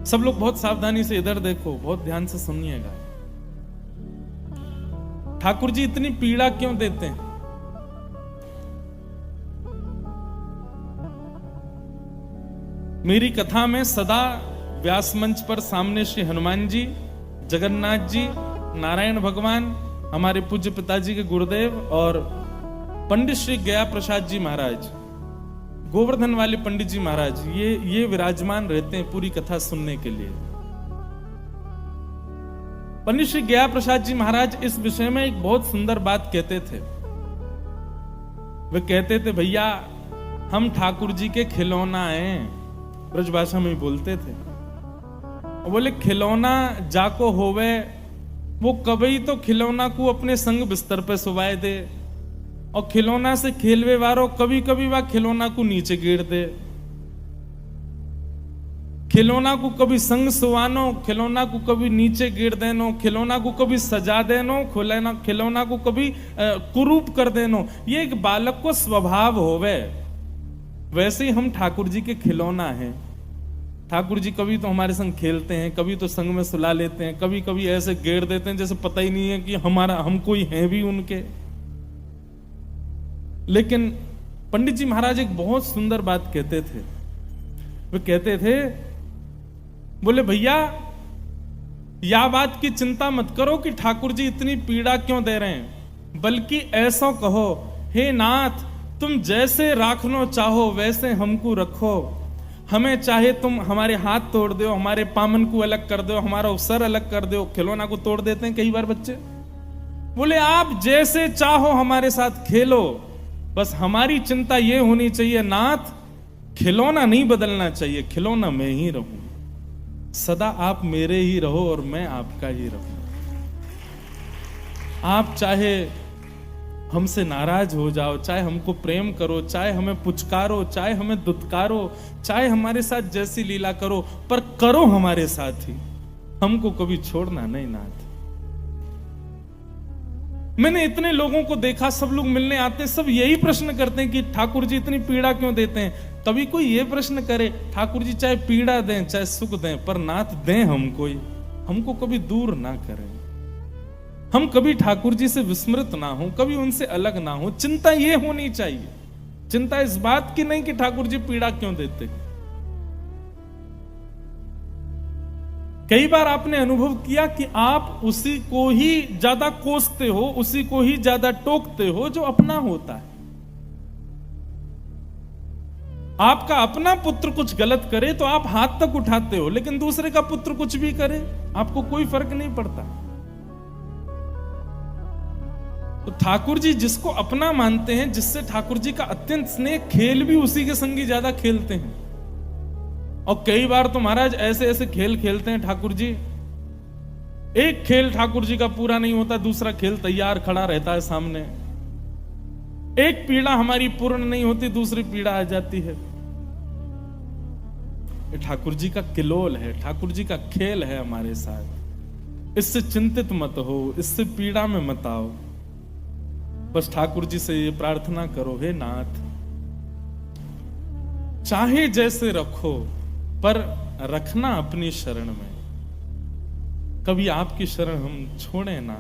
सब लोग बहुत सावधानी से इधर देखो, बहुत ध्यान से सुनिएगा। ठाकुर जी इतनी पीड़ा क्यों देते हैं? मेरी कथा में सदा व्यास मंच पर सामने श्री हनुमान जी, जगन्नाथ जी, नारायण भगवान, हमारे पूज्य पिताजी के गुरुदेव और पंडित श्री गया प्रसाद जी महाराज, गोवर्धन वाले पंडित जी महाराज, ये विराजमान रहते हैं पूरी कथा सुनने के लिए। पंडित श्री गया प्रसाद जी महाराज इस विषय में एक बहुत सुंदर बात कहते थे। वे कहते थे, भैया हम ठाकुर जी के खिलौना हैं, ब्रजभाषा में बोलते थे। बोले खिलौना जाको होवे, वो कभी तो खिलौना को अपने संग बिस्तर पे सुवाए दे, और खिलौना से खेलवे वारो कभी कभी वह खिलौना को नीचे गिर दे। खिलौना को कभी संग सुवानो, खिलौना को कभी नीचे गिर देनो, खिलौना को कभी सजा देनो, खिलौना को कभी कुरूप कर देनो। ये एक बालक को स्वभाव होवे। वैसे ही हम ठाकुर जी के खिलौना हैं। ठाकुर जी कभी तो हमारे संग खेलते हैं, कभी तो संग में सुला लेते हैं, कभी कभी ऐसे घेर देते हैं जैसे पता ही नहीं है कि हम कोई हैं भी उनके। लेकिन पंडित जी महाराज एक बहुत सुंदर बात कहते थे। वे कहते थे, बोले भैया या बात की चिंता मत करो कि ठाकुर जी इतनी पीड़ा क्यों दे रहे हैं, बल्कि ऐसा कहो, हे नाथ तुम जैसे राखना चाहो वैसे हमको रखो। हमें चाहे तुम हमारे हाथ तोड़ दो, हमारे पामन को अलग कर दो, हमारा सर अलग कर दो। खिलौना को तोड़ देते हैं कई बार बच्चे। बोले आप जैसे चाहो हमारे साथ खेलो, बस हमारी चिंता ये होनी चाहिए नाथ, खिलौना नहीं बदलना चाहिए, खिलौना मैं ही रहूं, सदा आप मेरे ही रहो और मैं आपका ही रहूं। आप चाहे हमसे नाराज हो जाओ, चाहे हमको प्रेम करो, चाहे हमें पुचकारो, चाहे हमें दुत्कारो, चाहे हमारे साथ जैसी लीला करो, पर करो हमारे साथ ही, हमको कभी छोड़ना नहीं नाथ। मैंने इतने लोगों को देखा, सब लोग मिलने आते हैं, सब यही प्रश्न करते हैं कि ठाकुर जी इतनी पीड़ा क्यों देते हैं। कभी कोई ये प्रश्न करे, ठाकुर जी चाहे पीड़ा दें चाहे सुख दें, पर नाथ दें हमको कभी दूर ना करें। हम कभी ठाकुर जी से विस्मृत ना हो, कभी उनसे अलग ना हो। चिंता ये होनी चाहिए, चिंता इस बात की नहीं कि ठाकुर जी पीड़ा क्यों देते। कई बार आपने अनुभव किया कि आप उसी को ही ज्यादा कोसते हो, उसी को ही ज्यादा टोकते हो जो अपना होता है। आपका अपना पुत्र कुछ गलत करे तो आप हाथ तक उठाते हो, लेकिन दूसरे का पुत्र कुछ भी करे आपको कोई फर्क नहीं पड़ता। तो ठाकुर जी जिसको अपना मानते हैं, जिससे ठाकुर जी का अत्यंत स्नेह, खेल भी उसी के संगी ज्यादा खेलते हैं। और कई बार तो महाराज ऐसे ऐसे खेल खेलते हैं ठाकुर जी, एक खेल ठाकुर जी का पूरा नहीं होता, दूसरा खेल तैयार खड़ा रहता है सामने। एक पीड़ा हमारी पूर्ण नहीं होती, दूसरी पीड़ा आ जाती है। ठाकुर जी का किलोल है, ठाकुर जी का खेल है हमारे साथ। इससे चिंतित मत हो, इससे पीड़ा में मत आओ। बस ठाकुर जी से ये प्रार्थना करो, हे नाथ चाहे जैसे रखो, पर रखना अपनी शरण में, कभी आपकी शरण हम छोड़े ना।